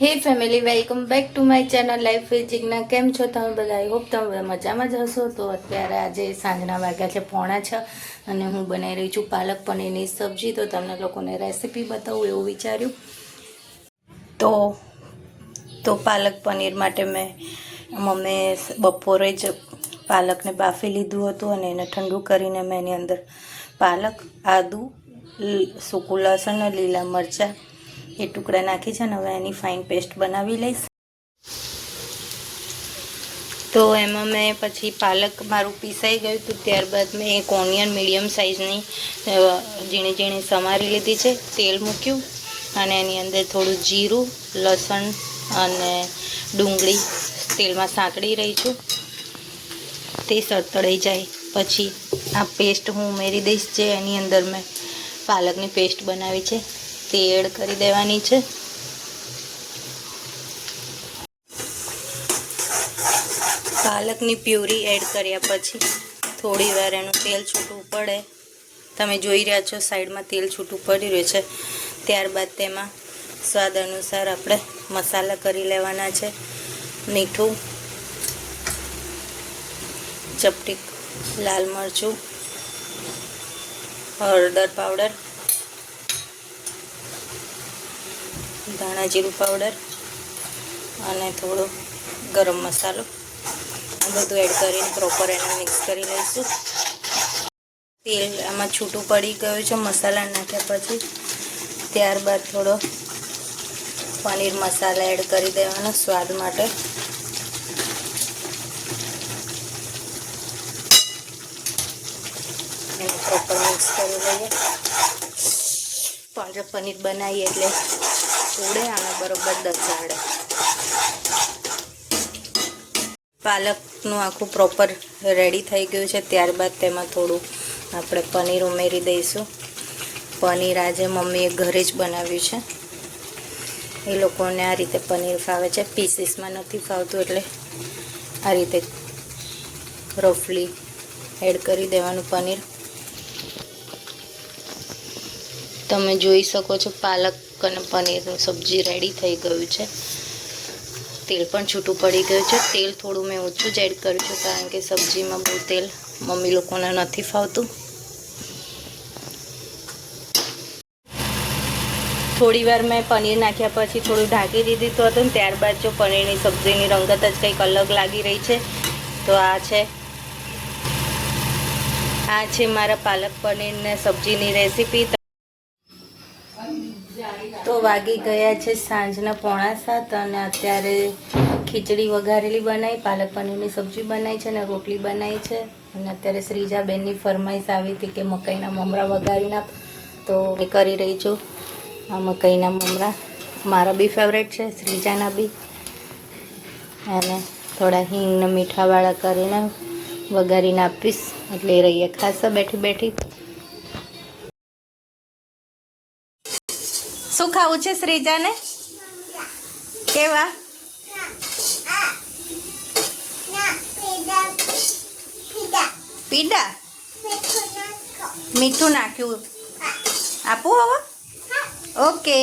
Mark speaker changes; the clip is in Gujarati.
Speaker 1: હે family, welcome back to my channel life with Jigna. કેમ છો તમે બધા? આઈ હોપ તમે બધા મજામાં જ હશો। તો અત્યારે આજે સાંજના વાગ્યા છે 5:45 અને હું બનાવી રહી છું પાલક પનીરની સબ્જી। તો તમને લોકોને રેસીપી બતાવું એવું વિચાર્યું। તો પાલક પનીર માટે મેં મમ્મીએ બપોરે જ પાલકને બાફી લીધું હતું અને એને ઠંડુ કરીને મેં એની અંદર પાલક, આદુ, સૂકું લસણ અને લીલા મરચાં એ ટુકડા નાખી છે ને હવે એની ફાઇન પેસ્ટ બનાવી લઈશ। તો એમાં મેં પછી પાલક મારું પીસાઈ ગયું હતું, ત્યારબાદ મેં એક ઓનિયન મીડિયમ સાઇઝની ઝીણી ઝીણી સમારી લીધી છે, તેલ મૂક્યું અને એની અંદર થોડું જીરું, લસણ અને ડુંગળી તેલમાં સાંકળી રહી છું। તે સળતળાઈ જાય પછી આ પેસ્ટ હું ઉમેરી દઈશ, જે એની અંદર મેં પાલકની પેસ્ટ બનાવી છે તે એડ કરી દેવાની છે। પાલકની પ્યુરી એડ કર્યા પછી થોડી વાર એનું તેલ છૂટું પડે, તમે જોઈ રહ્યા છો સાઈડમાં તેલ છૂટું પડી રહ્યું છે, ત્યારબાદ તેમાં સ્વાદ અનુસાર આપણે મસાલા કરી લેવાના છે। મીઠું, ચપટી લાલ મરચું, હળદર પાવડર, ધાણા જીરું પાવડર અને થોડો ગરમ મસાલો, આ બધું એડ કરીને પ્રોપર એને મિક્સ કરી લઈશું। તેલ આમાં છૂટું પડી ગયું છે મસાલા નાખ્યા પછી, ત્યારબાદ થોડો પનીર મસાલા એડ કરી દેવાનો સ્વાદ માટે। એને પ્રોપર મિક્સ કરી લઈએ। પાલક પનીર બનાવીએ એટલે ઉડે અને બરોબર દસાડે। પાલકનું આખું પ્રોપર રેડી થઈ ગયું છે, ત્યારબાદ તેમાં થોડું આપણે પનીર ઉમેરી દઈશું। પનીર આજે મમ્મીએ ઘરે જ બનાવ્યું છે, એ લોકોને આ રીતે પનીર ફાવે છે, પીસીસમાં નથી ફાવતું એટલે આ રીતે રફલી એડ કરી દેવાનું પનીર। તમે જોઈ શકો છો પાલક અને પનીરનું સબ્જી રેડી થઈ ગયું છે, તેલ પણ છૂટું પડી ગયું છે। તેલ થોડું મેં ઓછું જ એડ કર્યું છે કારણ કે સબ્જીમાં બહુ તેલ મમ્મી લોકોને નથી ફાવતું। થોડી વાર મેં પનીર નાખ્યા પછી થોડું ઢાંકી દીધું હતું, ત્યારબાદ જો પનીરની સબ્જીની રંગત જ કંઈક અલગ લાગી રહી છે। તો આ છે મારા પાલક પનીરને સબ્જીની રેસીપી। તો વાગી ગયા છે સાંજના 6:45 અને અત્યારે ખીચડી વઘારેલી બનાવી, પાલક પનીરની સબ્જી બનાવી છે અને રોટલી બનાવી છે। અને અત્યારે શ્રીજાબેનની ફરમાઈશ આવી હતી કે મકાઈના મમરા વઘારી નાખ, તો એ કરી રહી છું। આ મકાઈના મમરા મારા બી ફેવરેટ છે, શ્રીજાના બી, અને થોડા હિંગને મીઠાવાળા કરીને વઘારીને આપીશ એટલે એ રહીએ ખાસા બેઠી બેઠી। શું ખાવું છે શ્રીજાને? કેવા? પીડા? મીઠું નાખ્યું, આપું હવે? ઓકે।